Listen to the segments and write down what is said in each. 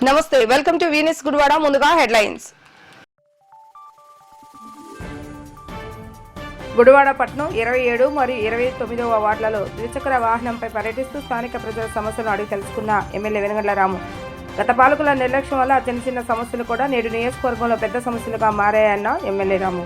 నమస్తే, welcome to Venus Gudivada. ముందుగా headlines. Gudivada పట్టణం 27 మరియు 29వ వార్డులలో ద్విచక్ర వాహనంపై పర్యటిస్తూ స్థానిక ప్రజల సమస్యలను అడిగి తెలుసుకున్న ఎమ్మెల్యే వెనుగండ్ల రాము. గత పాలకుల నిర్లక్ష్యం వల్ల చిన్న చిన్న సమస్యలు కూడా నేడు నియోజకవర్గంలో పెద్ద సమస్యలుగా మారాయన్న ఎమ్మెల్యే రాము.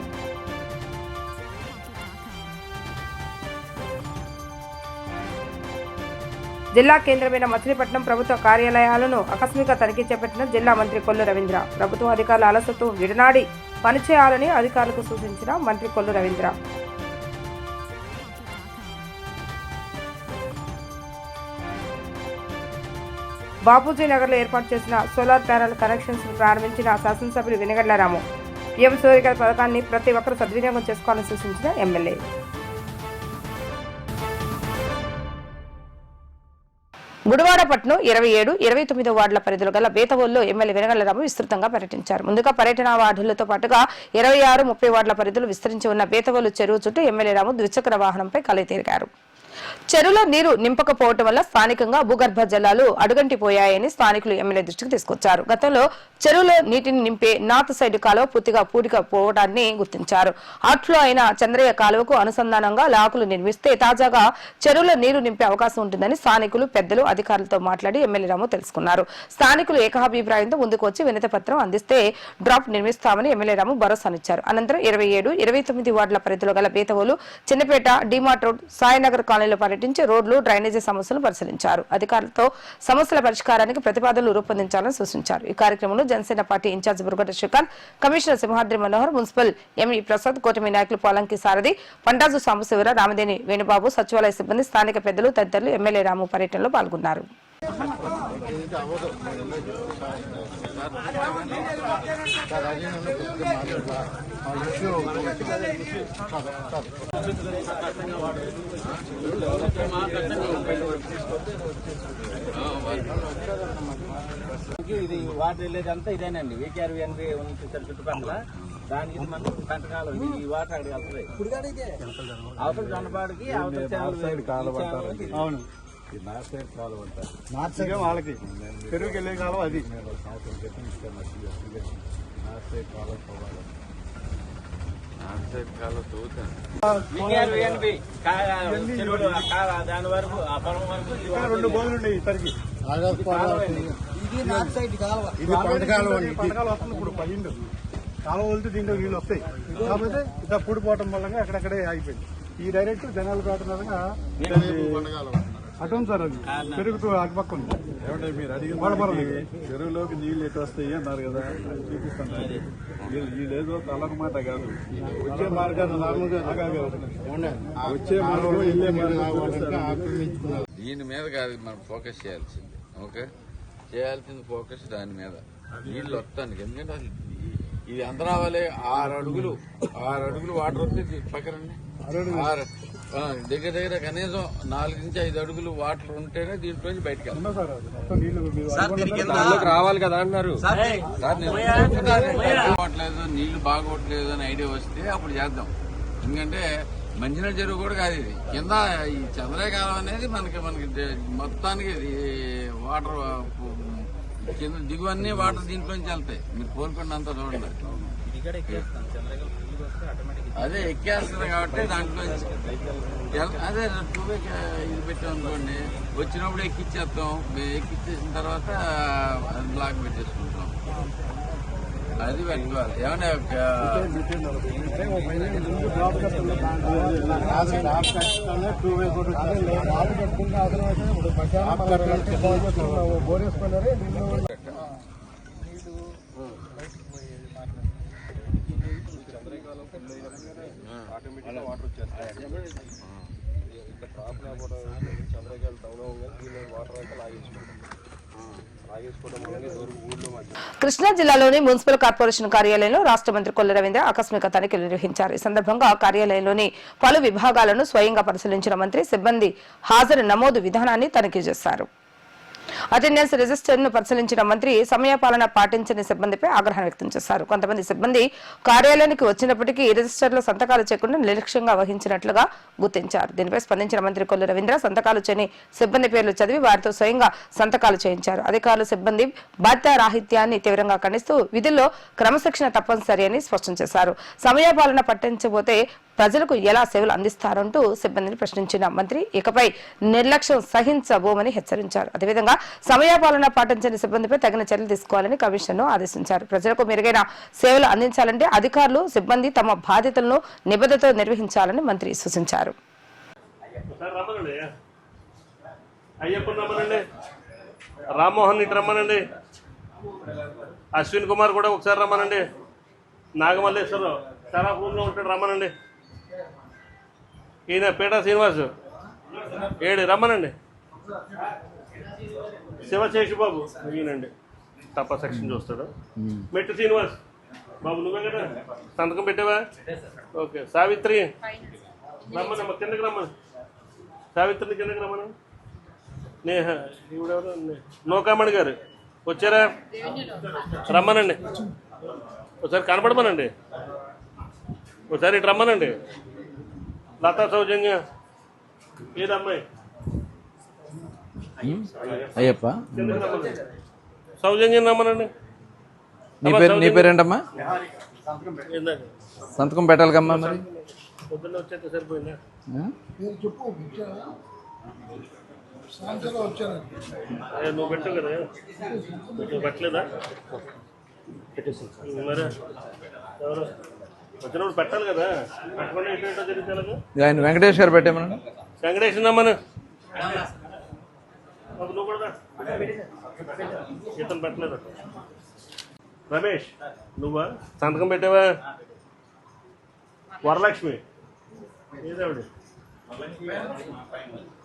జిల్లా కేంద్రమైన మచిలీపట్నం ప్రభుత్వ కార్యాలయాలను ఆకస్మిక తనిఖీ చేపట్టిన జిల్లా మంత్రి కొల్లు రవీంద్ర. ప్రభుత్వ అధికారుల అలసత్వం విడనాడి పనిచేయాలని అధికారులకు సూచించిన మంత్రి కొల్లు రవీంద్ర. బాపూజీ నగర్లో ఏర్పాటు చేసిన సోలార్ ప్యానెల్ కనెక్షన్స్ ప్రారంభించిన శాసనసభ్యులు వెనుగండ్ల రాము. పీఎం సూర్యఘర్ పథకాన్ని ప్రతి ఒక్కరూ సద్వినియోగం చేసుకోవాలని సూచించిన ఎమ్మెల్యే. గుడివాడ పట్టణం 27, 29 వార్డుల పరిధిలో గల బేతవోలులో ఎమ్మెల్యే వెనుగండ్ల రాము విస్తృతంగా పర్యటించారు. ముందుగా పర్యటన వార్డులతో పాటుగా 26, 30 వార్డుల పరిధిలో విస్తరించి ఉన్న బేతవోలు చెరువు చుట్టూ ఎమ్మెల్యే రాము ద్విచక్ర వాహనంపై కలయి తిరిగారు. చెరువులో నీరు నింపకపోవటం వల్ల స్థానికంగా భూగర్భ జలాలు అడుగంటిపోయాయని స్థానికులు ఎమ్మెల్యే దృష్టికి తీసుకొచ్చారు. గతంలో చెరువులో నీటిని నింపే నార్త్ సైడ్ కాలువ పూర్తిగా పూడికపోవడాన్ని గుర్తించారు. ఆట్లో అయిన చంద్రయ్య కాలువకు అనుసంధానంగా లాకులు నిర్మిస్తే తాజాగా చెరువులో నీరు నింపే అవకాశం ఉంటుందని స్థానికులు, పెద్దలు, అధికారులతో మాట్లాడి ఎమ్మెల్యే రాము తెలుసుకున్నారు. స్థానికులు ఏకాభిప్రాయంతో ముందుకు వచ్చి వినతి పత్రం అందిస్తే డ్రాప్ నిర్మిస్తామని ఎమ్మెల్యే రాము భరోసానిచ్చారు. అనంతరం 27, 29 వార్డుల పరిధిలో గల బేతవోలు, చిన్నపేట, డిమార్ట్ రోడ్, సాయినగర్ కాలనీలో పర్యటించి రోడ్లు, డ్రైనేజీ సమస్యలను పరిశీలించారు. అధికారులతో సమస్యల పరిష్కారానికి ప్రతిపాదనలు రూపొందించాలని సూచించారు. ఈ కార్యక్రమంలో Janasena party incharge Burgata Srikanth, commissioner Simhadri Manohar, municipal ME Prasad, కూటమి నాయకులు పోలంకి సారథి, పంటాజు సాంబశివర, రామదేని వేణుబాబు, సచివాలయ సిబ్బంది, స్థానిక పెద్దలు తదితరులు ఎమ్మెల్యే రాము పర్యటనలో పాల్గొన్నారు. ఇది వాటర్ విలేజ్ అంతా ఇదేనండి. VKRVNB చుట్టుపక్కల దానికి మనం కంటకాలం ఈ వాటర్ అక్కడికి వెళ్తుంది. అవతల జొన్నపాడికి అవును నార్త్ సైడ్ కాలువ అంటారు. నార్త్ సైడ్ వాళ్ళకి చెరువుకి వెళ్ళే కాలం అది నార్త్ సైడ్ కాలువ పోవాలి. నార్త్ సైడ్ కాలువ తవ్వుతాను దాని వరకు ఆ పొలం వరకు 2 బోర్లు ఉన్నాయి. ఇతరికి ఇది నార్త్ సైడ్ కాలువ, ఇది పంటకాలం వస్తుంది. ఇప్పుడు పడిండు కాలువ వెళ్తే దీంట్లో నీళ్ళు వస్తాయి. కాకపోతే ఇట్లా పూడిపోవటం వల్ల అక్కడక్కడే ఆగిపోయింది. ఈ డైరెక్ట్ జనాలు పెట్టడంగా అటం సార్ అది పెరుగుతూ అటుపక్క ఉంది. ఏమంటే మీరు అడిగిన చెరువులోకి నీళ్ళు ఎటు వస్తాయి అన్నారు కదా, చూపిస్తాను. వీళ్ళేదో తలక మాట కాదు, వచ్చే మార్గాన్ని నార్మల్గా వచ్చే మార్గం వెళ్ళే మార్గం దీని మీద కాదు మనం ఫోకస్ చేయాల్సింది. ఓకే, చేయాల్సింది ఫోకస్ దాని మీద. నీళ్ళు వస్తానికి ఎందుకంటే అసలు ఇది ఎంత రావాలి? 6 అడుగులు వాటర్ వస్తే పక్కనండి. దగ్గర దగ్గర కనీసం 4 నుంచి 5 అడుగులు వాటర్ ఉంటేనే దీంట్లో బయటకు రావాలి కదా అన్నారు. నీళ్లు బాగోట్లేదు అని ఐడియా వస్తే అప్పుడు చేద్దాం. ఎందుకంటే మంచినీళ్ళ చెరువు కూడా కాదు ఇది. కింద ఈ చంద్రయ్య కాలం అనేది మనకి మొత్తానికి వాటర్ కింద దిగువన్నీ వాటర్ దీంట్లోంచి వెళ్తాయి. మీరు కోరుకున్నంత చూడండి. అదే ఎక్కేస్తుంది కాబట్టి దాంట్లో అదే 2 ఇది పెట్టాం అనుకోండి, వచ్చినప్పుడు ఎక్కిచ్చేస్తాం. ఎక్కిచ్చేసిన తర్వాత బ్లాక్ పెట్టేసుకుంటాం. అది పెట్టుకోవాలి. ఏమన్నా వాటర్ వచ్చేస్తాయి. ఇక్కడ డ్రాప్ లేకపోవడం చంద్రకాయలు డౌన్ అవ్వగా వాటర్ అయితే లాగేసుకుంటాం. కృష్ణా జిల్లాలోని మున్సిపల్ కార్పొరేషన్ కార్యాలయంలో రాష్ట్ర మంత్రి కొల్లు రవీంద్ర ఆకస్మిక తనిఖీలు నిర్వహించారు. ఈ సందర్భంగా కార్యాలయంలోని పలు విభాగాలను స్వయంగా పరిశీలించిన మంత్రి సిబ్బంది హాజరు నమోదు విధానాన్ని తనిఖీ చేశారు. అటెండెన్స్ రిజిస్టర్ ను పరిశీలించిన మంత్రి సమయపాలన పాటించని సిబ్బందిపై ఆగ్రహం వ్యక్తం చేశారు. కొంతమంది సిబ్బంది కార్యాలయానికి వచ్చినప్పటికీ రిజిస్టర్లో సంతకాలు చేయకుండా నిర్లక్ష్యంగా వహించినట్లుగా గుర్తించారు. దీనిపై స్పందించిన మంత్రి కొల్లు రవీంద్ర సంతకాలు చేయని సిబ్బంది పేర్లు చదివి వారితో స్వయంగా సంతకాలు చేయించారు. అధికారులు సిబ్బంది బాధ్యతారాహిత్యాన్ని తీవ్రంగా ఖండిస్తూ విధుల్లో క్రమశిక్షణ తప్పనిసరి అని స్పష్టం చేశారు. సమయపాలన పట్టించబోతే ప్రజలకు ఎలా సేవలు అందిస్తారంటూ సిబ్బందిని ప్రశ్నించిన మంత్రి ఇకపై నిర్లక్ష్యం సహించబోమని హెచ్చరించారు. అదేవిధంగా సమయపాలన పాటించని సిబ్బందిపై తగిన చర్యలు తీసుకోవాలని కమిషన్ను ఆదేశించారు. ప్రజలకు మెరుగైన సేవలు అందించాలంటే అధికారులు సిబ్బంది తమ బాధ్యతలను నిబద్ధతతో నిర్వహించాలని మంత్రి సూచించారు. రామ్మోహన్ ఇటు రమ్మనండి, అశ్విన్ కుమార్ కూడా ఒకసారి రమ్మనండి, నాగమల్లేశ్వరరావు చాలా రూమ్లో ఉంటాడు రమ్మనండి, ఈయన పేట శ్రీనివాసు ఏడు రమ్మనండి, శివశేషుబాబు ఈయనండి తప్ప సెక్షన్ చూస్తాడు, మెట్టు శ్రీనివాస్ బాబు నువ్వే కదా సంతకం పెట్టావా? ఓకే. సావిత్రి రమ్మనమ్మ కిందకి రమ్మను, సావిత్రిని కిందకి రమ్మను. నేహ ఇవిడెవరు నోకామణి గారు వచ్చారా? రమ్మనండి, ఒకసారి కనపడమనండి, ఒకసారి ఇటు రమ్మనండి. లతా సౌజన్య ఏదమ్మాయి అయ్యప్ప సౌజన్యం రమ్మనండి. నీ పేరేంటమ్మా? సంతకం పెట్టాలి కమ్మా. మరి పొద్దున్న వచ్చేస్తే సరిపోయిందా? నువ్వు పెట్టావు కదా, నువ్వు పెట్టలేదా? మరి ఎవరు వచ్చినప్పుడు పెట్టాలి కదా, పెట్టకుండా ఏంటో జరిగించాలి. ఆయన వెంకటేష్ గారు పెట్టామన్నా. వెంకటేష్ నమ్మను నువ్వు కూడా ఇతను పెట్టలేదు. రమేష్ నువ్వా సంతకం పెట్టావా? వరలక్ష్మి ఏదేవిడ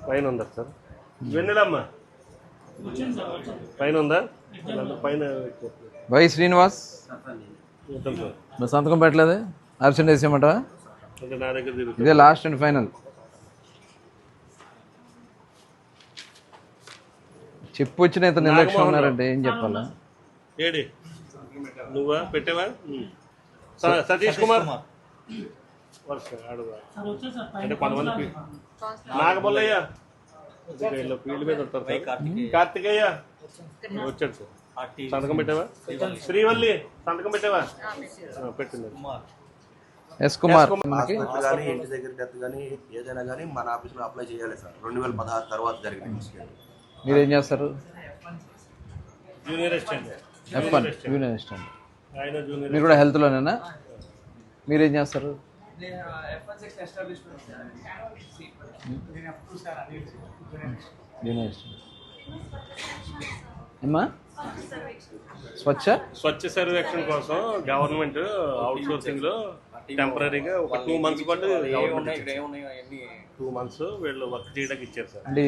పైన ఉందా సార్? వెన్నెలమ్మ పైన ఉందా? పైన వై శ్రీనివాస్ నువ్వు సంతకం పెట్టలేదు, అబ్సెంట్ వేసేయమంటావా? నా దగ్గర తిరుగుతుంది. ఇదే లాస్ట్ అండ్ ఫైనల్. చెప్పు వచ్చిన ఇంత నిర్లక్ష్యం ఉన్నారంటే ఏం చెప్పాలా? ఏడి నువ్వా పెట్టావా? సతీష్ కుమార్ అంటే కొంతమంది నాగబొల్లయ్య ఫీల్డ్ మీద ఉంటారు. కార్తికేయ వచ్చాడు సార్, సంతకం పెట్టావా? శ్రీవల్లి సంతకం పెట్టావా? పెట్టింది. ఎస్ కుమార్ కానీ ఇంటి దగ్గర డెత్ కానీ ఏదైనా కానీ మన ఆఫీస్లో అప్లై చేయాలి సార్. 2016 తర్వాత జరిగిన. మీరేం చేస్తారు? Junior assistant. F1 junior assistant. ఆయన జూనియర్. మీరు కూడా హెల్త్లోనేనా? మీరేం చేస్తారు? Junior assistant. ఏమ్మా స్వచ్ఛ సర్వేక్షణ కోసం గవర్నమెంట్ అవుట్ సోర్సింగ్ లో టెంపరీగా ఒక 2 months పాటు 2 months వీళ్ళు వర్క్ చేయడానికి ఇచ్చారు సార్. అంటే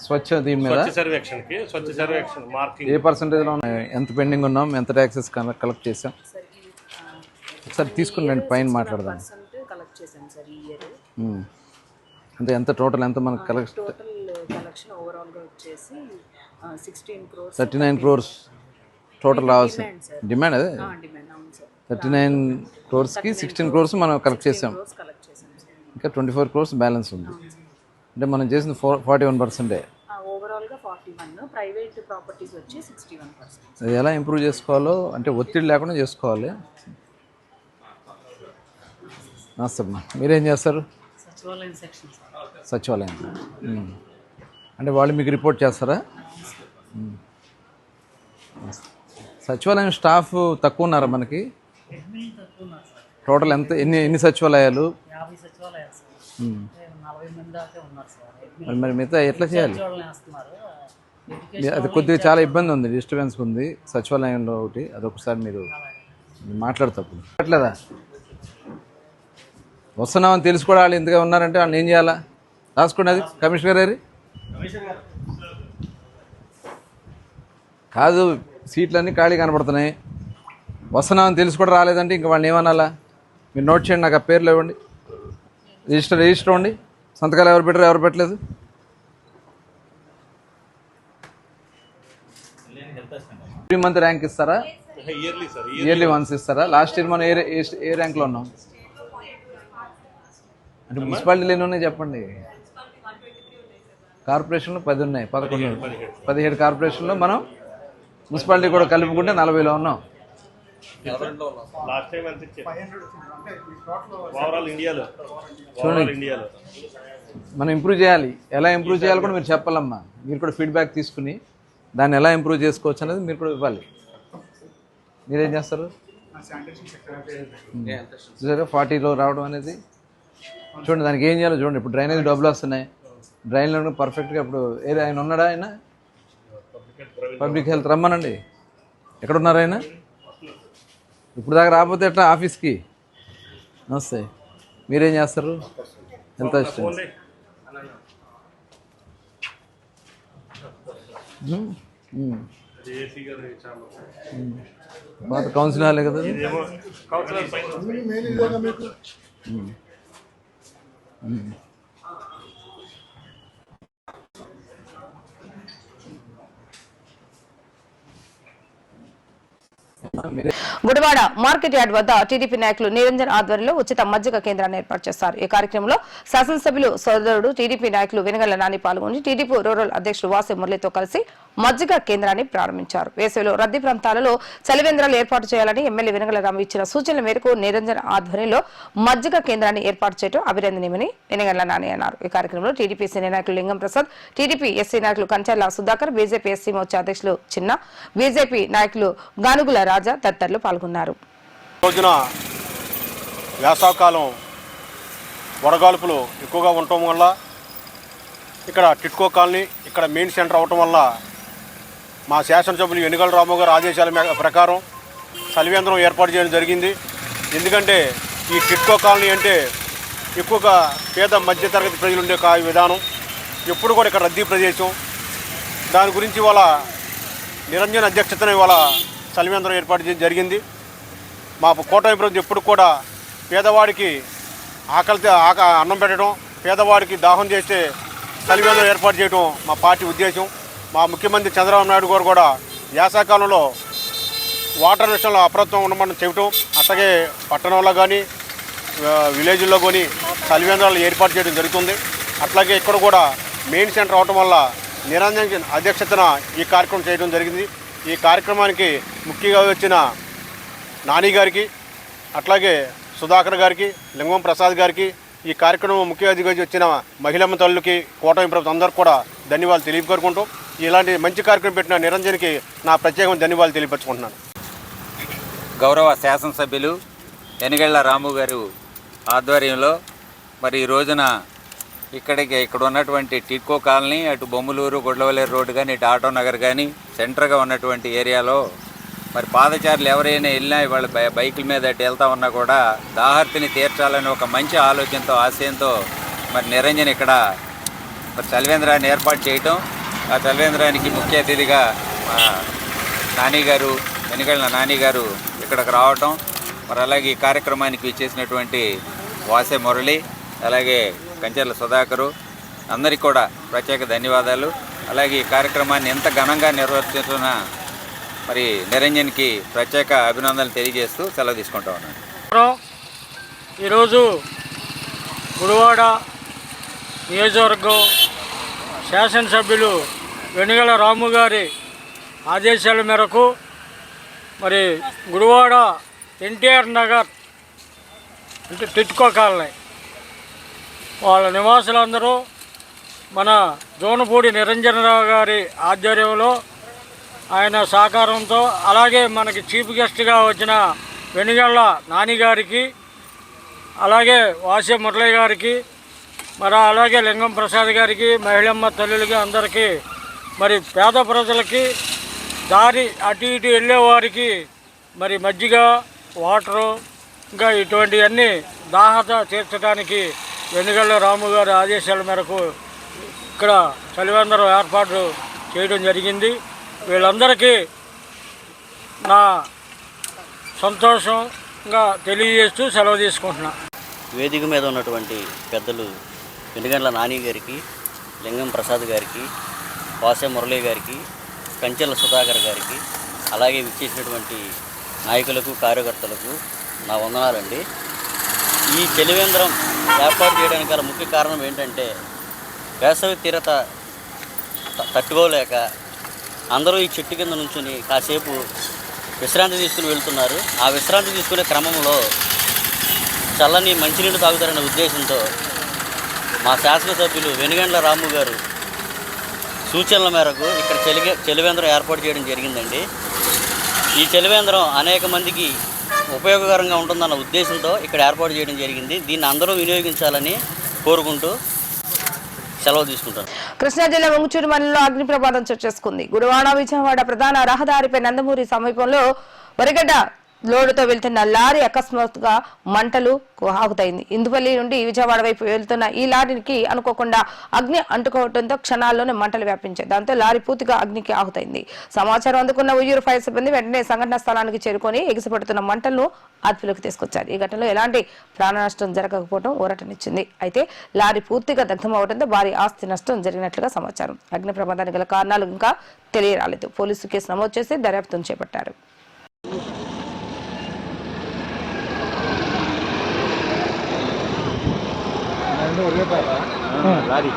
స్వచ్ఛ దీని మీద స్వచ్ఛ సర్వేక్షణ మార్కింగ్ ఏ పర్సెంటేజ్లో ఎంత పెండింగ్ ఉన్నాం, ఎంత ట్యాక్సెస్ కలెక్ట్ చేసాం ఒకసారి తీసుకుని పైన మాట్లాడదాం. అంటే ఎంత టోటల్ ఎంత మనకు కలెక్షన్ ఓవరాల్గా వచ్చేసి 39 crores టోటల్ రావాల్సి డిమాండ్. అదే 39 crores-కి 16 crores మనం కలెక్ట్ చేసాం. ఇంకా 24 crores బ్యాలెన్స్ ఉంది. అంటే మనం చేసింది 41%. ఓవరాల్గా 41, ప్రైవేట్ ప్రాపర్టీస్ వచ్చి 61%. అది ఎలా ఇంప్రూవ్ చేసుకోవాలో అంటే ఒత్తిడి లేకుండా చేసుకోవాలి. నమస్తేమ్మా, మీరేం చేస్తారు? సచివాలయం. అంటే వాళ్ళు మీకు రిపోర్ట్ చేస్తారా? సచివాలయం స్టాఫ్ తక్కువ ఉన్నారా మనకి? టోటల్ ఎంత ఎన్ని సచివాలయాలు? మరి మిగతా ఎట్లా చేయాలి? అది కొద్దిగా చాలా ఇబ్బంది ఉంది, డిస్టర్బెన్స్ ఉంది సచివాలయంలో ఒకటి. అదొకసారి మీరు మాట్లాడతారు అట్లేదా? వస్తున్నామని తెలిసి కూడా వాళ్ళు ఎందుకు ఉన్నారంటే వాళ్ళు ఏం చేయాలా? రాసుకోండి. అది కమిషనర్ గారి కాదు, సీట్లన్నీ ఖాళీ కనపడుతున్నాయి. వస్తున్నామని తెలిసి కూడా రాలేదంటే ఇంక వాళ్ళని ఏమనాలా? మీరు నోట్ చేయండి, నాకు ఆ పేర్లు ఇవ్వండి, రిజిస్టర్ ఇవ్వండి, సంతకాలు ఎవరు పెట్టారు ఎవరు పెట్టలేదు. ఎవ్రీ మంత్ ర్యాంక్ ఇస్తారా? Yearly sir. ఇయర్లీ వన్స్ ఇస్తారా? లాస్ట్ ఇయర్ మనం ఏ ర్యాంక్లో ఉన్నాం? అంటే మున్సిపాలిటీలు ఎన్ని ఉన్నాయి చెప్పండి. కార్పొరేషన్లు 10 ఉన్నాయి, 17 కార్పొరేషన్లో మనం మున్సిపాలిటీ కూడా కలుపుకుంటే 40లో ఉన్నాం. లాస్ట్ టైం ఎంత ఓవరాల్ ఇండియాలో మనం ఇంప్రూవ్ చేయాలి. ఎలా ఇంప్రూవ్ చేయాలి కూడా మీరు చెప్పాలమ్మా. మీరు కూడా ఫీడ్బ్యాక్ తీసుకుని దాన్ని ఎలా ఇంప్రూవ్ చేసుకోవచ్చు అనేది మీరు కూడా ఇవ్వాలి. మీరేం చేస్తారు? 40లో రావడం అనేది చూడండి. దానికి ఏం చేయాలో చూడండి. ఇప్పుడు డ్రైనేజ్ డబ్బులు వస్తున్నాయి, డ్రైన్లో పర్ఫెక్ట్గా. ఇప్పుడు ఆయన ఉన్నాడా? ఆయన పబ్లిక్ హెల్త్ రమ్మనండి. ఎక్కడున్నారు ఆయన? ఇప్పుడు దాకా రాకపోతే ఎట్లా ఆఫీస్కి? నమస్తే. మీరేం చేస్తారు? Health assistant. పాత కౌన్సిల్ హాలే కదా. గుడివాడ మార్కెట్ యార్డ్ వద్ద టీడీపీ నాయకులు నిరంజన్ ఆధ్వర్యంలో ఉచిత మజ్జిగ కేంద్రాన్ని ఏర్పాటు చేశారు. ఈ కార్యక్రమంలో శాసనసభ్యులు సోదరుడు టీడీపీ నాయకులు వెనుగళ్ల నాని పాల్గొని టీడీపీ రూరల్ అధ్యక్షుడు వాసే మురళితో కలిసి మజ్జిగ కేంద్రాన్ని ప్రారంభించారు. వేసవిలో రద్దీ ప్రాంతాలలో చలివేంద్రాలు ఏర్పాటు చేయాలని ఎమ్మెల్యే వెనుగళ్ల రాము ఇచ్చిన సూచనల మేరకు నిరంజన్ ఆధ్వర్యంలో మజ్జిగ కేంద్రాన్ని ఏర్పాటు చేయడం అభినందనీయమని వెనుగళ్ల నాని అన్నారు. ఈ కార్యక్రమంలో టీడీపీ సీనియర్ నాయకులు లింగం ప్రసాద్, టీడీపీ ఎస్సీ నాయకులు కంచర్ల సుధాకర్, బీజేపీ ఎస్సీ మోర్చా అధ్యక్షులు చిన్న, బీజేపీ నాయకులు గానుగుల రాజా తదితరులు పాల్గొన్నారు. రోజున వేసవకాలం వడగాల్పులు ఎక్కువగా ఉండటం వల్ల ఇక్కడ టిట్కో కాలనీ ఇక్కడ మెయిన్ సెంటర్ అవటం వల్ల మా శాసనసభ్యులు వెనుగళ్ల రాము గారి ఆదేశాల ప్రకారం చలివేంద్రం ఏర్పాటు చేయడం జరిగింది. ఎందుకంటే ఈ టిట్కో కాలనీ అంటే ఎక్కువగా పేద మధ్యతరగతి ప్రజలు ఉండే విధానం, ఎప్పుడు కూడా ఇక్కడ రద్దీ ప్రదేశం. దాని గురించి ఇవాళ నిరంజన్ అధ్యక్షతన ఇవాళ చలివేంద్రం ఏర్పాటు చేయడం జరిగింది. మా కూటమి ప్రభుత్వం ఎప్పుడు కూడా పేదవాడికి అన్నం పెట్టడం, పేదవాడికి దాహం చేస్తే చలివేంద్రం ఏర్పాటు చేయడం మా పార్టీ ఉద్దేశం. మా ముఖ్యమంత్రి చంద్రబాబు నాయుడు గారు కూడా వేసవికాలంలో వాటర్ విషయంలో అప్రమత్తం ఉండమని చెప్పడం, అట్లాగే పట్టణంలో కానీ విలేజ్లో కానీ చలివేంద్రాలు ఏర్పాటు చేయడం జరుగుతుంది. అట్లాగే ఇక్కడ కూడా మెయిన్ సెంటర్ అవటం వల్ల నిరంజన్ అధ్యక్షతన ఈ కార్యక్రమం చేయడం జరిగింది. ఈ కార్యక్రమానికి ముఖ్యంగా వచ్చిన నాని గారికి, అట్లాగే సుధాకర్ గారికి, లింగం ప్రసాద్ గారికి, ఈ కార్యక్రమం ముఖ్య అతిథిగా వచ్చిన మహిళమ్మ తల్లులకి, కూటమి ప్రభుత్వం అందరూ కూడా ధన్యవాదాలు తెలియపరుకుంటూ ఇలాంటి మంచి కార్యక్రమం పెట్టిన నిరంజన్కి నా ప్రత్యేకమైన ధన్యవాదాలు తెలియపరుచుకుంటున్నాను. గౌరవ శాసనసభ్యులు వెనుగళ్ల రాము గారు ఆధ్వర్యంలో మరి ఈ రోజున ఇక్కడ ఉన్నటువంటి టిట్కో కాలనీ, అటు బొమ్మలూరు గుడ్లవల్లేరు రోడ్డు కానీ, ఇటు ఆటో నగర్ కానీ సెంటర్గా ఉన్నటువంటి ఏరియాలో మరి పాదచారులు ఎవరైనా వెళ్ళినా ఇవాళ బైకుల మీద అటు వెళ్తా ఉన్నా కూడా దాహర్తిని తీర్చాలని ఒక మంచి ఆలోచనతో, ఆశయంతో మరి నిరంజన్ ఇక్కడ మరి చలివేంద్రాన్ని ఏర్పాటు చేయటం, ఆ చలివేంద్రానికి ముఖ్య అతిథిగా నాని గారు, వెనుగళ్ల నాని గారు ఇక్కడికి రావటం, మరి అలాగే ఈ కార్యక్రమానికి ఇచ్చేసినటువంటి వాసే మురళి, అలాగే కంచెర్ల సుధాకరు అందరికీ కూడా ప్రత్యేక ధన్యవాదాలు. అలాగే ఈ కార్యక్రమాన్ని ఎంత ఘనంగా నిర్వర్తిస్తున్న మరి నిరంజన్కి ప్రత్యేక అభినందనలు తెలియజేస్తూ సెలవు తీసుకుంటా ఉన్నాను. ఈరోజు గుడివాడ నియోజకవర్గం శాసనసభ్యులు వెనుగళ్ల రాము గారి ఆదేశాల మేరకు మరి గుడివాడ ఎన్టీఆర్ నగర్ అంటే టిట్కో కాలనీ వాళ్ళ నివాసులందరూ మన జోనపూడి నిరంజనరావు గారి ఆధ్వర్యంలో, ఆయన సహకారంతో, అలాగే మనకి చీఫ్ గెస్ట్గా వచ్చిన వెనుగళ్ల నాని గారికి, అలాగే వాసే మురళి గారికి, మరి అలాగే లింగం ప్రసాద్ గారికి, మహిళమ్మ తల్లులకి అందరికీ, మరి పేద ప్రజలకి దారి అటు ఇటు వెళ్ళేవారికి మరి మజ్జిగ, వాటరు, ఇంకా ఇటువంటివన్నీ దాహత తీర్చడానికి వెనుగళ్ల రాము గారి ఆదేశాల మేరకు ఇక్కడ చలివేంద్రం ఏర్పాటు చేయడం జరిగింది. వీళ్ళందరికీ నా సంతోషంగా తెలియజేస్తూ సెలవు తీసుకుంటున్నా. వేదిక మీద ఉన్నటువంటి పెద్దలు వెనుగళ్ల నాని గారికి, లింగం ప్రసాద్ గారికి, వాసే మురళి గారికి, కంచెల సుధాకర్ గారికి, అలాగే విచ్చేసినటువంటి నాయకులకు కార్యకర్తలకు నా వందనాలండి. ఈ చలివేంద్రం ఏర్పాటు చేయడానికి గల ముఖ్య కారణం ఏంటంటే వేసవి తీరత తట్టుకోలేక అందరూ ఈ చెట్టు కింద నుంచుని కాసేపు విశ్రాంతి తీసుకుని వెళ్తున్నారు. ఆ విశ్రాంతి తీసుకునే క్రమంలో చల్లని మంచినీళ్ళు తాగుతారనే ఉద్దేశంతో మా శాసనసభ్యులు వెనుగండ్ల రాము గారు సూచనల మేరకు ఇక్కడ చలివేంద్రం ఏర్పాటు చేయడం జరిగిందండి. ఈ చలివేంద్రం అనేక మందికి ఉపయోగకరంగా ఉంటుందన్న ఉద్దేశంతో ఇక్కడ ఏర్పాటు చేయడం జరిగింది. దీన్ని అందరూ వినియోగించాలని కోరుకుంటూ సెలవు తీసుకుంటాను. కృష్ణా జిల్లా ముంగుచూరు మండలంలో అగ్ని ప్రమాదం చోటు చేసుకుంది. గుడివాడ విజయవాడ ప్రధాన రహదారిపై నందమూరి సమీపంలో వరిగడ్డ లోడుతో వెళ్తున్న లారీ అకస్మాత్తుగా మంటలు ఆగుతైంది. ఇందుపల్లి నుండి విజయవాడ వైపు వెళ్తున్న ఈ లారీకి అనుకోకుండా అగ్ని అంటుకోవడంతో క్షణాల్లోనే మంటలు వ్యాపించాయి. దాంతో లారీ పూర్తిగా అగ్నికి ఆహుతైంది. సమాచారం అందుకున్న ఉయ్యూరు ఫైర్ సిబ్బంది వెంటనే సంఘటనా స్థలానికి చేరుకొని ఎగిసిపడుతున్న మంటలను అదుపులోకి తీసుకొచ్చారు. ఈ ఘటనలో ఎలాంటి ప్రాణ నష్టం జరగకపోవడం ఊరటనిచ్చింది. అయితే లారీ పూర్తిగా దగ్ధమవడంతో భారీ ఆస్తి నష్టం జరిగినట్లుగా సమాచారం. అగ్ని ప్రమాదానికి గల కారణాలు ఇంకా తెలియరాలేదు. పోలీసులు కేసు నమోదు చేసి దర్యాప్తును చేపట్టారు. లారీ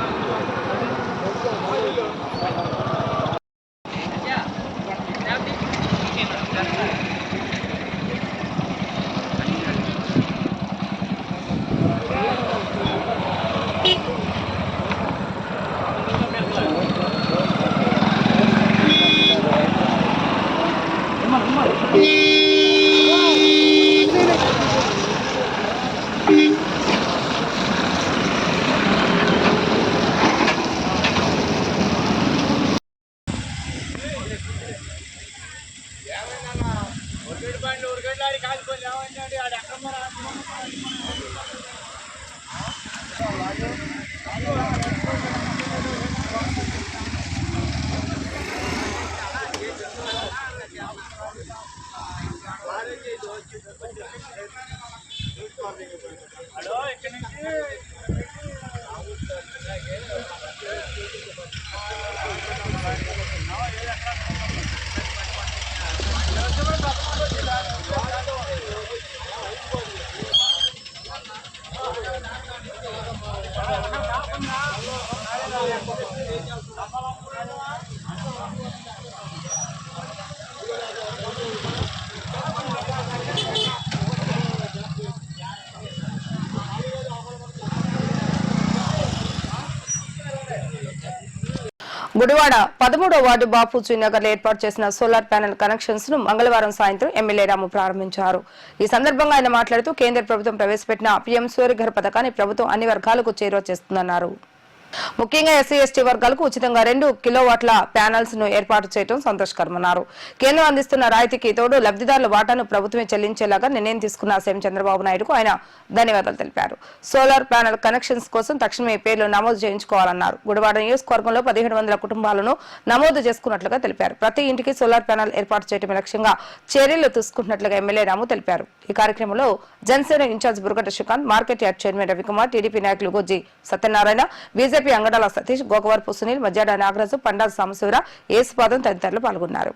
గుడివాడ 13వ వార్డు బాపూజీ నగర్ లో ఏర్పాటు చేసిన సోలార్ ప్యానెల్ కనెక్షన్స్ ను మంగళవారం సాయంత్రం ఎమ్మెల్యే రాము ప్రారంభించారు. ఈ సందర్భంగా ఆయన మాట్లాడుతూ కేంద్ర ప్రభుత్వం ప్రవేశపెట్టిన పీఎం సూర్యఘర్ పథకాన్ని ప్రభుత్వం అన్ని వర్గాలకు చేరువ చేస్తుందన్నారు. ముఖ్యంగా ఎస్సీ ఎస్టీ వర్గాలకు ఉచితంగా 2 కిలోవాట్ల ప్యానెల్స్ ను ఏర్పాటు చేయడం సంతోషకరమన్నారు. కేంద్రం అందిస్తున్న రాయితీకి తోడు లబ్ధిదారుల వాటాను ప్రభుత్వమే చెల్లించేలాగా నిర్ణయం తీసుకున్న సీఎం చంద్రబాబు నాయుడుకు ఆయన ధన్యవాదాలు తెలిపారు. సోలార్ ప్యానెల్ కనెక్షన్స్ కోసం తక్షణమే పేర్లు నమోదు చేయించుకోవాలన్నారు. గుడివాడ నియోజకవర్గంలో 1700 కుటుంబాలను నమోదు చేసుకున్నట్లుగా తెలిపారు. ప్రతి ఇంటికి సోలార్ ప్యానెల్ ఏర్పాటు చేయడం లక్ష్యంగా చర్యలు తీసుకుంటున్నట్లుగా ఎమ్మెల్యే రాము తెలిపారు. ఈ కార్యక్రమంలో Janasena incharge Burgata Srikanth, market yard chairman Ravikumar, TDP నాయకులు గొజ్జి సత్యనారాయణ, బీజేపీ అంగడాల సతీష్, గోకవరపు సునీల్, మజ్జాడ నాగరాజు, పండా సాంబశివర, ఏసుపాదం తదితరులు పాల్గొన్నారు.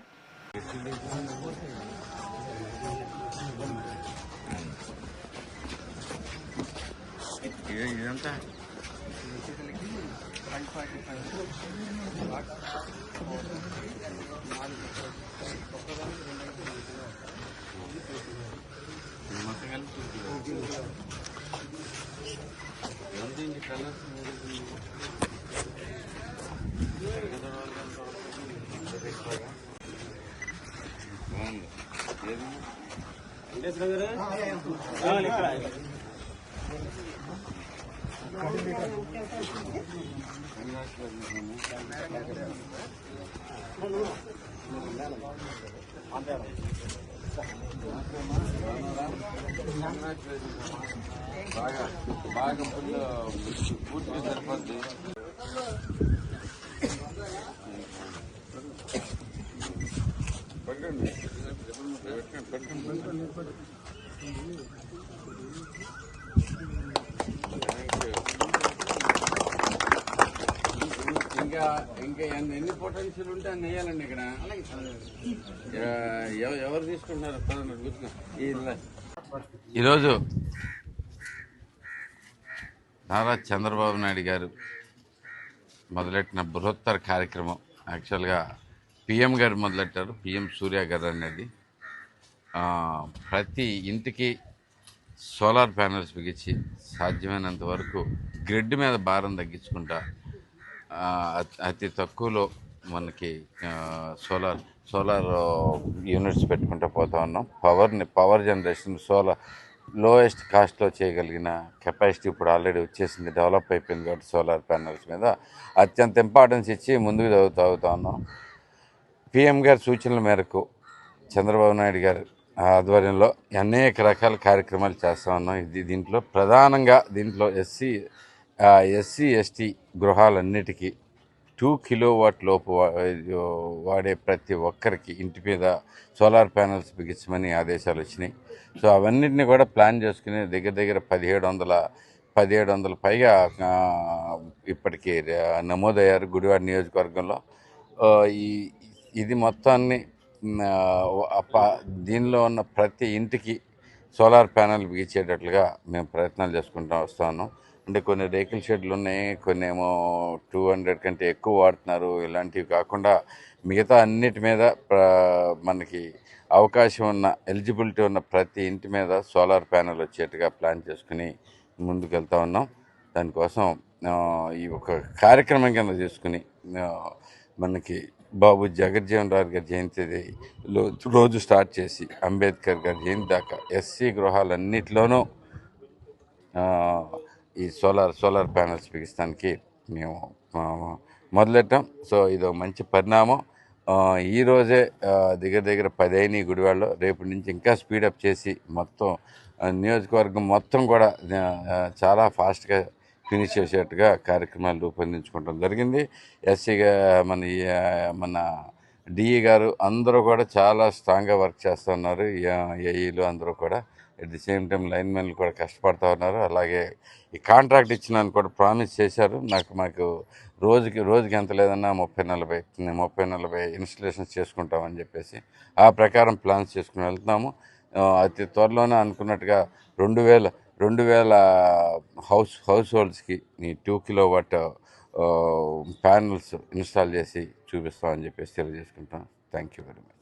ఇంకా ఇంకా ఎన్ని పొటెన్షియల్ ఉంటే అన్ని వేయాలండి ఇక్కడ. ఎవరు తీసుకుంటున్నారు? ఈరోజు నారా చంద్రబాబు నాయుడు గారు మొదలెట్టిన బృహత్తర కార్యక్రమం. యాక్చువల్గా పిఎం గారు మొదలెట్టారు, పిఎం సూర్య గారు అనేది. ప్రతి ఇంటికి సోలార్ ప్యానెల్స్ బిగించి సాధ్యమైనంత వరకు గ్రిడ్ మీద భారం తగ్గించుకుంటా అతి తక్కువలో మనకి సోలార్ యూనిట్స్ పెట్టుకుంటూ పోతా ఉన్నాం. పవర్ జనరేషన్ లోయెస్ట్ కాస్ట్లో చేయగలిగిన కెపాసిటీ ఇప్పుడు ఆల్రెడీ వచ్చేసింది, డెవలప్ అయిపోయింది. కాబట్టి సోలార్ ప్యానెల్స్ మీద అత్యంత ఇంపార్టెన్స్ ఇచ్చి ముందుకు అవుతా ఉన్నాం. పిఎం గారి సూచనల మేరకు చంద్రబాబు నాయుడు గారు ఆధ్వర్యంలో అనేక రకాల కార్యక్రమాలు చేస్తూ ఉన్నాం. దీంట్లో ప్రధానంగా ఎస్సీ ఎస్టీ గృహాలన్నిటికీ 2 కిలోవాట్ లోపు వాడే ప్రతి ఒక్కరికి ఇంటి మీద సోలార్ ప్యానెల్స్ బిగించమని ఆదేశాలు వచ్చినాయి. సో అవన్నిటిని కూడా ప్లాన్ చేసుకుని దగ్గర 1700 పైగా ఇప్పటికీ నమోదయ్యారు గుడివాడ నియోజకవర్గంలో. ఇది మొత్తాన్ని దీనిలో ఉన్న ప్రతి ఇంటికి సోలార్ ప్యానెల్ బిగించేటట్లుగా మేము ప్రయత్నాలు చేసుకుంటూ వస్తూ ఉన్నాం. అంటే కొన్ని రేకుల షెడ్లు ఉన్నాయి, కొన్ని ఏమో 200 కంటే ఎక్కువ వాడుతున్నారు. ఇలాంటివి కాకుండా మిగతా అన్నిటి మీద మనకి అవకాశం ఉన్న ఎలిజిబిలిటీ ఉన్న ప్రతి ఇంటి మీద సోలార్ ప్యానెల్ వచ్చేట్టుగా ప్లాన్ చేసుకుని ముందుకు వెళ్తూ ఉన్నాం. దానికోసం ఈ ఒక కార్యక్రమం కింద చేసుకుని మనకి బాబు జగజ్జీవన్ రావు గారి జయంతి రోజు స్టార్ట్ చేసి అంబేద్కర్ గారి జయంతి దాకా ఎస్సీ గృహాలన్నిటిలోనూ ఈ సోలార్ ప్యానెల్స్ బిగిస్తానికి మేము మొదలెట్టాం. సో ఇదో మంచి పరిణామం. ఈరోజే దగ్గర 10 అయినాయి గుడివాడలో. రేపటి నుంచి ఇంకా స్పీడప్ చేసి మొత్తం నియోజకవర్గం మొత్తం కూడా చాలా ఫాస్ట్గా ఫినిష్ చేసేట్టుగా కార్యక్రమాలు రూపొందించుకోవడం జరిగింది. ఎస్సీగా మన డిఈ గారు అందరూ కూడా చాలా స్ట్రాంగ్గా వర్క్ చేస్తున్నారు. ఏఈలు అందరూ కూడా అట్ ది సేమ్ టైం లైన్మెన్లు కూడా కష్టపడుతూ ఉన్నారు. అలాగే ఈ కాంట్రాక్ట్ ఇచ్చినాను కూడా ప్రామిస్ చేశారు. మాకు రోజుకి ఎంత లేదన్నా 30-40 ఇన్స్టలేషన్స్ చేసుకుంటామని చెప్పేసి ఆ ప్రకారం ప్లాన్స్ చేసుకుని వెళ్తున్నాము. అతి త్వరలోనే అనుకున్నట్టుగా 2000 హౌస్ హోల్డ్స్కి ఈ 2 కిలోవాట్ ప్యానల్స్ ఇన్స్టాల్ చేసి చూపిస్తామని చెప్పేసి తెలియజేసుకుంటాం. Thank you very much.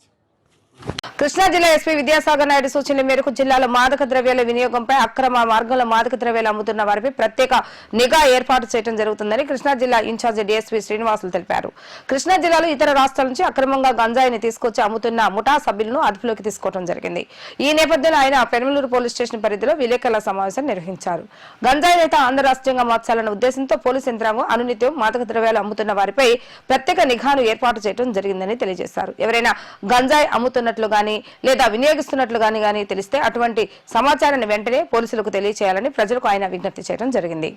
Krishna జిల్లా ఎస్పీ విద్యాసాగర్ నాయుడు సూచనల మేరకు జిల్లాలో మాదక ద్రవ్యాల వినియోగంపై అక్రమ మార్గంలో మాదక ద్రవ్యాలు అమ్ముతున్న వారిపై ప్రత్యేక నిఘా ఏర్పాటు చేయడం జరుగుతుందని కృష్ణా జిల్లా ఇన్ఛార్జి డీఎస్పీ శ్రీనివాసులు తెలిపారు. కృష్ణా జిల్లాలో ఇతర రాష్ట్రాల నుంచి అక్రమంగా గంజాయిని తీసుకొచ్చి అమ్ముతున్న ముఠా సభ్యులను అదుపులోకి తీసుకోవడం జరిగింది. ఈ నేపథ్యంలో ఆయన పెనుమలూరు పోలీస్ స్టేషన్ పరిధిలో విలేకరుల సమావేశం నిర్వహించారు. గంజాయి నేత అంతర్రాష్ట్రీయంగా మార్చాలన్న ఉద్దేశంతో పోలీసు యంత్రాంగం అనునిత్యం మాదక ద్రవ్యాలు అమ్ముతున్న వారిపై ప్రత్యేక నిఘాను ఏర్పాటు చేయడం జరిగిందని తెలియజేశారు. ఎవరైనా గంజాయి అమ్ముతున్నట్లు లేదా వినియోగిస్తున్నట్లు గానీ తెలిస్తే అటువంటి సమాచారాన్ని వెంటనే పోలీసులకు తెలియజేయాలని ప్రజలకు ఆయన విజ్ఞప్తి చేయడం జరిగింది.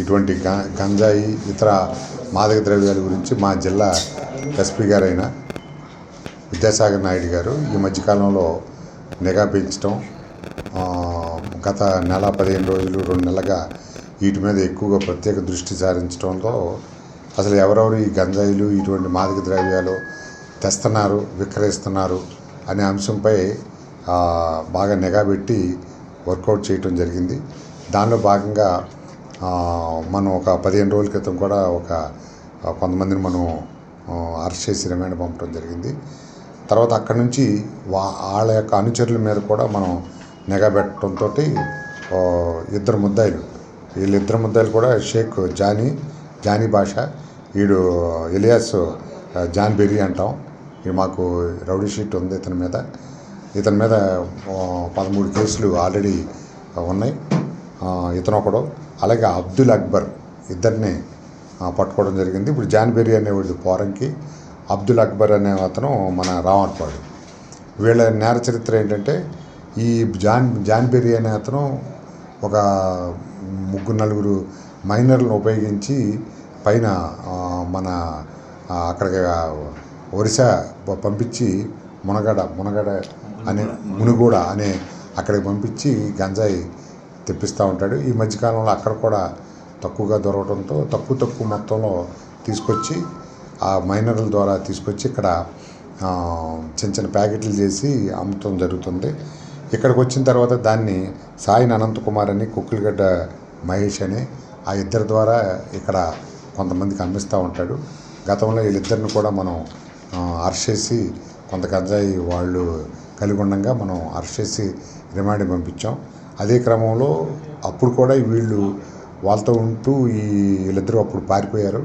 ఇటువంటి గంజాయి ఇతర మాదక ద్రవ్యాల గురించి మా జిల్లా ఎస్పీ గారైన విద్యాసాగర్ నాయుడు గారు ఈ మధ్యకాలంలో నిఘా పెంచడం, గత 15 రోజులు 2 నెలలుగా వీటి మీద ఎక్కువగా ప్రత్యేక దృష్టి సారించడంతో అసలు ఎవరెవరు ఈ గంజాయిలు ఇటువంటి మాదక ద్రవ్యాలు తెస్తున్నారు, విక్రయిస్తున్నారు అనే అంశంపై బాగా నిఘా పెట్టి వర్కౌట్ చేయటం జరిగింది. దానిలో భాగంగా మనం ఒక 15 రోజుల క్రితం కూడా కొంతమందిని మనం అరెస్ట్ చేసి రిమాండ్ పంపడం జరిగింది. తర్వాత అక్కడి నుంచి వాళ్ళ యొక్క అనుచరుల మీద కూడా మనం నిఘా పెట్టడంతో వీళ్ళిద్దరు ముద్దాయిలు కూడా షేక్ జానీ భాష, వీడు ఎలియాస్ జాన్ బెర్రీ అంటాం. మాకు రౌడీ షీట్ ఉంది ఇతని మీద 13 కేసులు ఆల్రెడీ ఉన్నాయి. ఇతను ఒకడు, అలాగే అబ్దుల్ అక్బర్ ఇద్దరిని పట్టుకోవడం జరిగింది. ఇప్పుడు జాన్ బెర్రీ అనేవాడు పోరంకి, అబ్దుల్ అక్బర్ అనే అతను మన రామర్పాడు. వీళ్ళ నేర చరిత్ర ఏంటంటే ఈ జాన్ బెర్రీ అనే అతను ఒక 3-4 మైనర్లను ఉపయోగించి పైన మన అక్కడికి ఒరిస్సా పంపించి మునుగోడ అనే అక్కడికి పంపించి గంజాయి తెప్పిస్తూ ఉంటాడు. ఈ మధ్యకాలంలో అక్కడ కూడా తక్కువగా దొరకడంతో తక్కువ మొత్తంలో తీసుకొచ్చి ఆ మైనర్ల ద్వారా తీసుకొచ్చి ఇక్కడ చిన్న చిన్న ప్యాకెట్లు చేసి అమ్మటం జరుగుతుంది. ఇక్కడికి వచ్చిన తర్వాత దాన్ని సాయిన్ అనంతకుమార్ అని, కుక్కులగడ్డ మహేష్ అని ఆ ఇద్దరి ద్వారా ఇక్కడ కొంతమందికి అమ్మిస్తూ ఉంటాడు. గతంలో వీళ్ళిద్దరిని కూడా మనం అరెస్ట్ చేసి కొంత గంజాయి వాళ్ళు కలిగి ఉండగా మనం అరెస్ట్ చేసి రిమాండ్ పంపించాం. అదే క్రమంలో అప్పుడు కూడా వీళ్ళు వాళ్ళతో ఉంటూ వీళ్ళిద్దరూ అప్పుడు పారిపోయారు.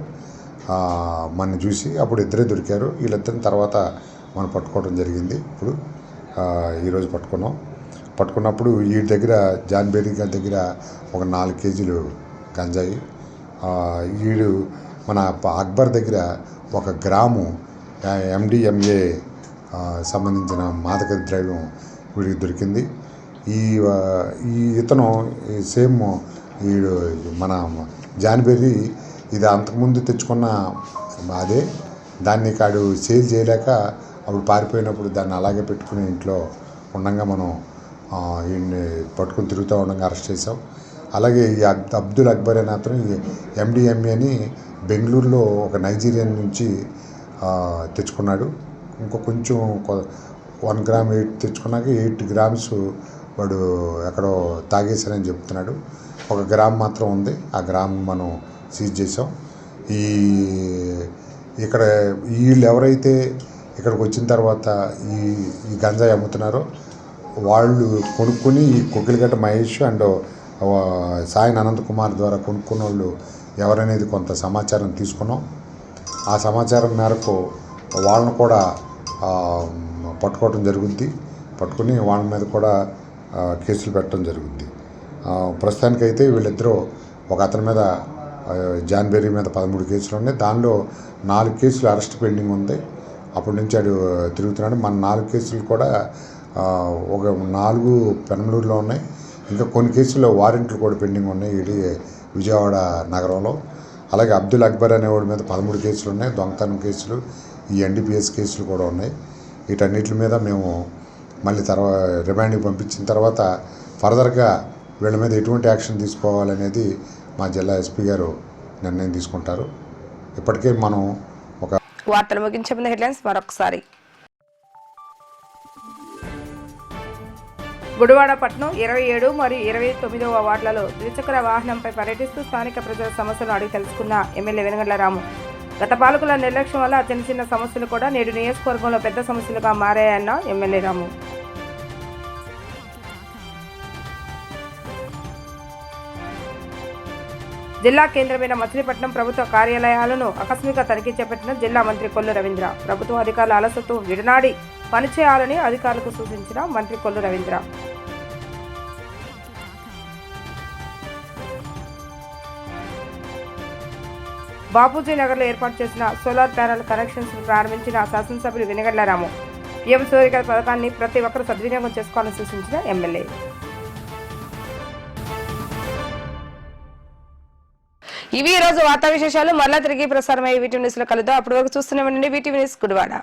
మన చూసి అప్పుడు ఇద్దరే దొరికారు. వీళ్ళిద్దరిని తర్వాత మనం పట్టుకోవడం జరిగింది. ఇప్పుడు ఈరోజు పట్టుకున్నప్పుడు ఈ దగ్గర జాన్బేరీ గారి దగ్గర ఒక 4 కేజీలు గంజాయి, వీడు మన అక్బర్ దగ్గర 1 గ్రాము MDMA సంబంధించిన మాదక ద్రవ్యం వీడికి దొరికింది. ఇతను సేమ్ వీడు మన జాన్బెర్రీ ఇది అంతకుముందు తెచ్చుకున్న అదే, దాన్ని కాడు సేల్ చేయలేక అప్పుడు పారిపోయినప్పుడు దాన్ని అలాగే పెట్టుకుని ఇంట్లో ఉండగా మనం వీడిని పట్టుకుని తిరుగుతూ ఉండగా అరెస్ట్ చేసాం. అలాగే ఈ అబ్దుల్ అక్బర్ అనే అతను MDMA అని బెంగళూరులో ఒక నైజీరియన్ నుంచి తెచ్చుకున్నాడు. ఇంకో కొంచెం 1 గ్రామ్ 8 తెచ్చుకున్నాక 8 గ్రామ్స్ వాడు ఎక్కడో తాగేశారని చెప్తున్నాడు. 1 గ్రామ్ మాత్రం ఉంది. ఆ గ్రామ్ మనం సీజ్ చేసాం. ఇక్కడ వీళ్ళు ఎవరైతే ఇక్కడికి వచ్చిన తర్వాత ఈ గంజాయి అమ్ముతున్నారో వాళ్ళు కొనుక్కొని ఈ కుక్కిలగడ్డ మహేష్ అండ్ సాయిన్ అనంతకుమార్ ద్వారా కొనుక్కున్న వాళ్ళు ఎవరనేది కొంత సమాచారం తీసుకున్నాం. ఆ సమాచారం మేరకు వాళ్ళను కూడా పట్టుకోవడం జరుగుద్ది. పట్టుకుని వాళ్ళ మీద కూడా కేసులు పెట్టడం జరుగుద్ది. ప్రస్తుతానికైతే వీళ్ళిద్దరూ ఒక అతని మీద జాన్బెర్రీ మీద 13 కేసులు ఉన్నాయి. దానిలో 4 కేసులు అరెస్ట్ పెండింగ్ ఉంది. అప్పటి నుంచి వాడు తిరుగుతున్నాడు. మన 4 కేసులు కూడా ఒక 4 పెనమలూరులో ఉన్నాయి. ఇంకా కొన్ని కేసుల్లో వారెంట్లు కూడా పెండింగ్ ఉన్నాయి ఇది విజయవాడ నగరంలో. అలాగే అబ్దుల్ అక్బర్ అనేవాడి మీద 13 కేసులు ఉన్నాయి. దొంగతనం కేసులు, ఈ NDPS కేసులు కూడా ఉన్నాయి. వీటన్నిటి మీద మేము మళ్ళీ రిమాండ్కి పంపించిన తర్వాత ఫర్దర్గా వీళ్ళ మీద ఎటువంటి యాక్షన్ తీసుకోవాలనేది మా జిల్లా SP గారు నిర్ణయం తీసుకుంటారు. ఇప్పటికే మనం వార్తలు ముగించే ముందు హెడ్లైన్స్ మరొకసారి. గుడివాడ పట్టణం 27 మరియు 29వ వార్డులలో ద్విచక్ర వాహనంపై పర్యటిస్తూ స్థానిక ప్రజల సమస్యలను అడిగి తెలుసుకున్న ఎమ్మెల్యే వెనగళ్ల రాము. గత పాలకుల నిర్లక్ష్యం వల్ల చిన్న చిన్న సమస్యలు కూడా నేడు నియోజకవర్గంలో పెద్ద సమస్యలుగా మారాయన్న ఎమ్మెల్యే రాము. జిల్లా కేంద్రమైన మచిలీపట్నం ప్రభుత్వ కార్యాలయాలను ఆకస్మిక తనిఖీ చేపట్టిన జిల్లా మంత్రి కొల్లు రవీంద్ర. ప్రభుత్వ అధికారుల అలసత్వం విడనాడి పనిచేయాలని అధికారులకు సూచించిన మంత్రి కొల్లు రవీంద్ర. బాపూజీ నగర్లో ఏర్పాటు చేసిన సోలార్ ప్యానెల్ కనెక్షన్స్ ప్రారంభించిన శాసనసభ్యులు వెనగళ్ల రాము. PM సూర్యగారి పథకాన్ని ప్రతి ఒక్కరూ సద్వినియోగం చేసుకోవాలని సూచించిన ఎమ్మెల్యే. ఇవి ఈ రోజు వార్తా విశేషాలు. మరలా తిరిగి ప్రసారమయ్యే VTV న్యూస్ లో కలుద్దాం. అప్పటి వరకు చూస్తూనే ఉండండి VTV న్యూస్ గుడివాడ.